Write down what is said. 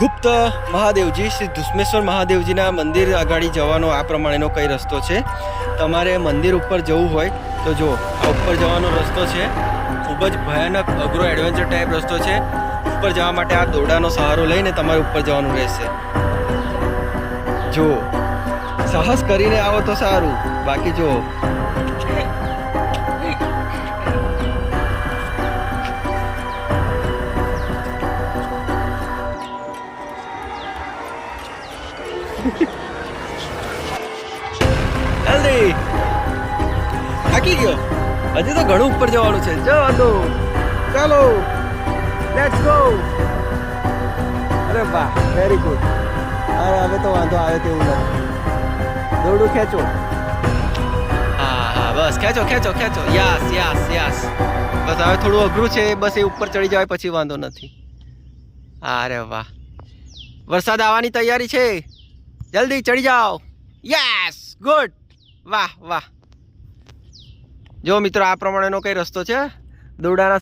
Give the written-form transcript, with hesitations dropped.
ગુપ્ત મહાદેવજી શ્રી ધુસ્મેશ્વર મહાદેવજીના મંદિર આગળ જવાનો આ પ્રમાણેનો કઈ રસ્તો છે. તમારે મંદિર ઉપર જવું હોય તો જો આ ઉપર જવાનો રસ્તો છે. ખૂબ જ ભયાનક અઘરો એડવેન્ચર ટાઈપ રસ્તો છે. ઉપર જવા માટે આ દોરડાનો સહારો લઈને તમારે ઉપર જવાનું રહેશે. જો સાહસ કરીને આવો તો સારું, બાકી જો જલ્દી થાકી ગયો. હજી તો ઘણું ઉપર જવાનું છે. જવા દો, ચાલો લેટ્સ ગો. અરે વાહ, વેરી ગુડ. અરે હવે તો વાંધો આવ્યો તેવું નથી. દોરડું ખેંચો. હા હા, બસ ખેંચો ખેંચો ખેંચો. Yes yes yes. બસ હવે થોડું અઘરું છે, બસ એ ઉપર ચડી જવાય પછી વાંધો નથી. અરે વાહ, વરસાદ આવવાની તૈયારી છે. જલ્દી ચડી જાઓ. Yes, good. વાહ વાહ. જો મિત્રો, આ પ્રમાણેનો કઈ રસ્તો છે. દોરડાના